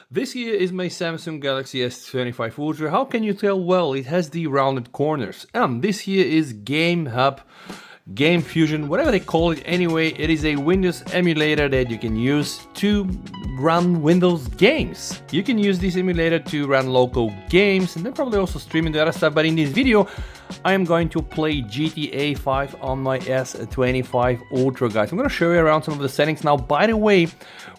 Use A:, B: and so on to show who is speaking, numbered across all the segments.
A: This here is my Samsung Galaxy S25 Ultra. How can you tell? Well, it has the rounded corners. This here is GameFusion, whatever they call it anyway. It is a Windows emulator that you can use to run Windows games. You can use this emulator to run local games and then probably also streaming the other stuff. But in this video, I am going to play GTA 5 on my S25 Ultra, guys. I'm going to show you around some of the settings. Now, by the way,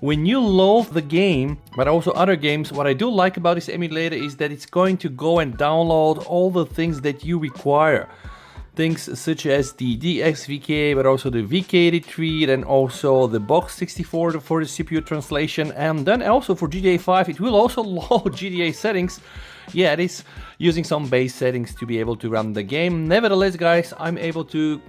A: when you load the game, but also other games, what I do like about this emulator is that it's going to go and download all the things that you require. Things such as the DXVK, but also the VK83, then also the Box64 for the CPU translation, and then also for GTA 5 it will also load GTA settings. Yeah, it is using some base settings to be able to run the game. Nevertheless, guys, I'm able to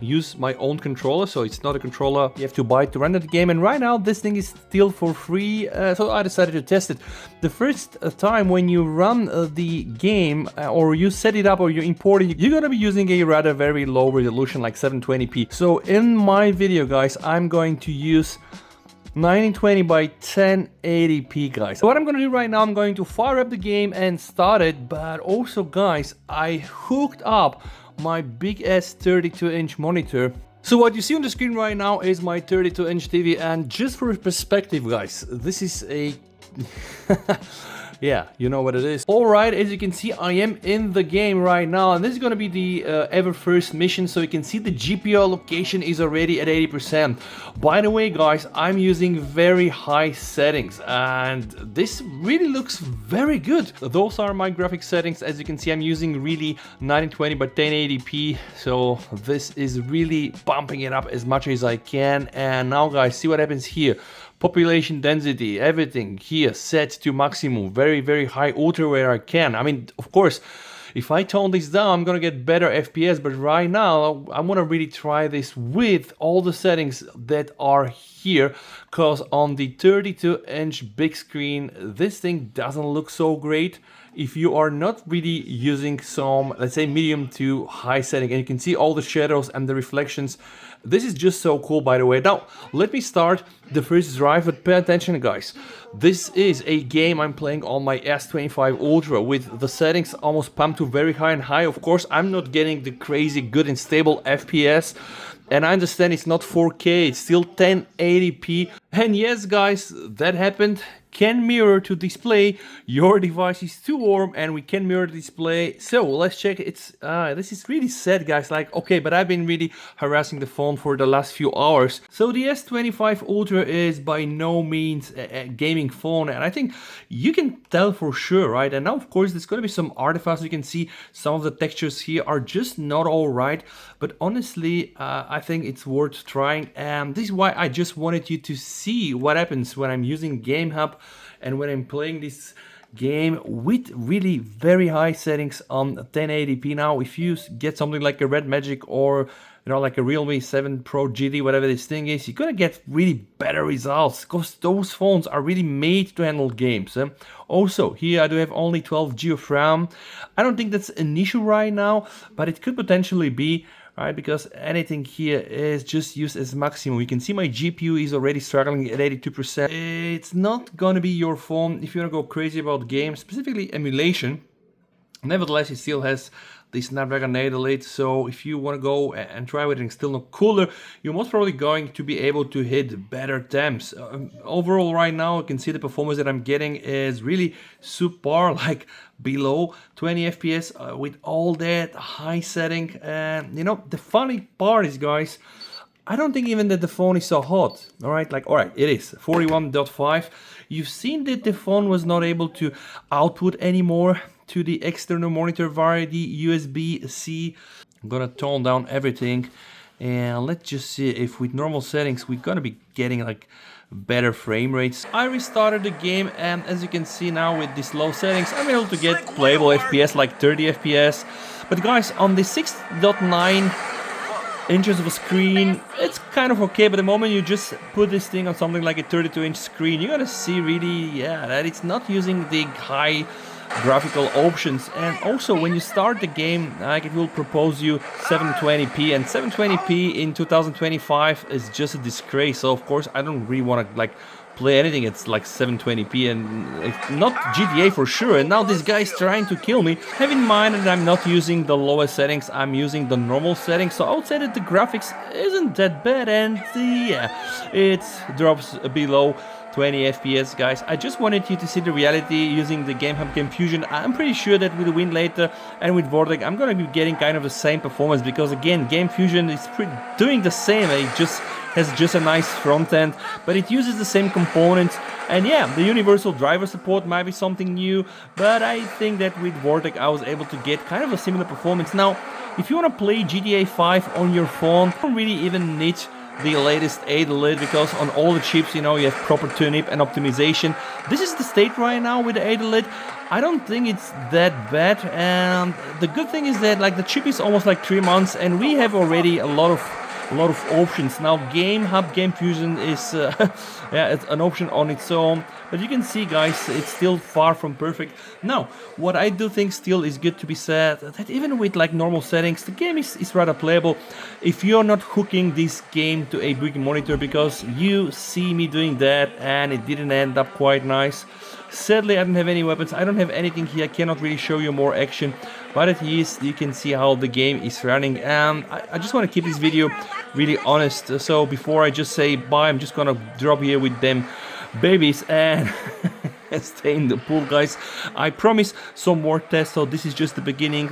A: use my own controller, so it's not a controller you have to buy to run the game. And right now, this thing is still for free, so I decided to test it. The first time when you run the game, or you set it up or you import it, you're gonna be using a rather very low resolution, like 720p. So in my video, guys, I'm going to use 1920 by 1080p, guys. So what I'm gonna do right now, I'm going to fire up the game and start it. But also, guys, I hooked up my big ass 32-inch monitor. So what you see on the screen right now is my 32-inch TV, and just for perspective, guys, this is a yeah, you know what it is. Alright, as you can see, I am in the game right now, and this is gonna be the ever first mission. So you can see the GPU allocation is already at 80%. By the way, guys, I'm using very high settings, and this really looks very good. Those are my graphics settings. As you can see, I'm using really 1920 by 1080p, so this is really bumping it up as much as I can. And now, guys, see what happens here. Population density, everything here set to maximum, very high ultra where I can. I mean, of course, if I tone this down, I'm gonna get better FPS, but right now I wanna really try this with all the settings that are here, because on the 32-inch big screen, this thing doesn't look so great if you are not really using some, let's say, medium to high setting. And you can see all the shadows and the reflections. This is just so cool, by the way. Now, let me start the first drive, but pay attention, guys. This is a game I'm playing on my S25 Ultra with the settings almost pumped to very high and high. Of course, I'm not getting the crazy good and stable FPS. And I understand it's not 4K, it's still 1080p. And yes, guys, that happened. Can mirror to display your device is too warm, and we can mirror the display. So let's check. It's this is really sad, guys. Like, okay, but I've been really harassing the phone for the last few hours. So the S25 Ultra is by no means a gaming phone, and I think you can tell for sure, right? And now, of course, there's going to be some artifacts. You can see some of the textures here are just not all right, but honestly, I think it's worth trying. And this is why I just wanted you to see what happens when I'm using GameHub and when I'm playing this game with really very high settings on 1080p. Now, if you get something like a Red Magic or, you know, like a Realme 7 Pro GT, whatever this thing is, you're gonna get really better results, because those phones are really made to handle games. Also, here I do have only 12 GB of RAM. I don't think that's an issue right now, but it could potentially be. Right, because anything here is just used as maximum. You can see my GPU is already struggling at 82%. It's not gonna be your phone if you wanna go crazy about games, specifically emulation. Nevertheless, it still has the Snapdragon 888, so if you want to go and try with it and still not cooler, you're most probably going to be able to hit better temps. Overall, right now, you can see the performance that I'm getting is really subpar, like below 20 FPS with all that high setting. And you know, the funny part is, guys, I don't think even that the phone is so hot. Alright, it is 41.5. You've seen that the phone was not able to output anymore to the external monitor via the USB-C. I'm gonna tone down everything, and let's just see if with normal settings we're gonna be getting like better frame rates. I restarted the game, and as you can see now with these low settings, I'm able to get playable FPS like 30 FPS. But guys, on the 6.9 inches of a screen, it's kind of okay, but the moment you just put this thing on something like a 32-inch screen, you're gonna see really, yeah, that it's not using the high graphical options. And also when you start the game, like, it will propose you 720p, and 720p in 2025 is just a disgrace. So of course I don't really want to like play anything it's like 720p and like, not GTA for sure. And now this guy is trying to kill me. Have in mind that I'm not using the lowest settings, I'm using the normal settings, so I would say that the graphics isn't that bad, and yeah, it drops below 20 FPS, guys. I just wanted you to see the reality using the GameFusion. I'm pretty sure that with the win later and with Vortex, I'm gonna be getting kind of the same performance, because again, GameFusion is doing the same. It just has just a nice front end, but it uses the same components. And yeah, the universal driver support might be something new, but I think that with Vortex I was able to get kind of a similar performance. Now, if you want to play GTA 5 on your phone, you don't really even need the latest 8-lid, because on all the chips, you know, you have proper tune-up and optimization. This is the state right now with the 8-lid. I don't think it's that bad, and the good thing is that like the chip is almost like 3 months, and we have already a lot of options. Now GameFusion is yeah, it's an option on its own, but you can see, guys, it's still far from perfect. Now, what I do think still is good to be said, that even with like normal settings, the game is rather playable if you're not hooking this game to a big monitor, because you see me doing that and it didn't end up quite nice. Sadly, I don't have any weapons, I don't have anything here, I cannot really show you more action, but at least you can see how the game is running. And I just want to keep this video really honest, so before I just say bye, I'm just gonna drop here with them babies and stay in the pool, guys. I promise some more tests, so this is just the beginning.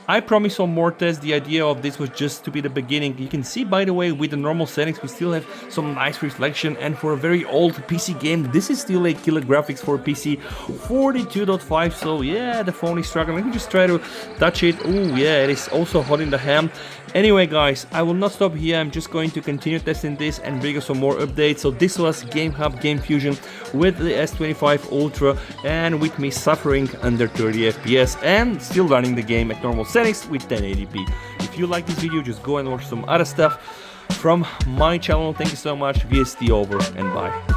A: I promise some more tests. The idea of this was just to be the beginning. You can see, by the way, with the normal settings we still have some nice reflection, and for a very old PC game, this is still a killer graphics for PC 42.5. so yeah, the phone is struggling. Let me just try to touch it. Oh yeah, it is also hot in the hand. Anyway, guys, I will not stop here. I'm just going to continue testing this and bring you some more updates. So this was GameFusion with the S25 Ultra, and with me suffering under 30 FPS and still running the game at normal settings with 1080p. If you like this video, just go and watch some other stuff from my channel. Thank you so much. VST over and bye.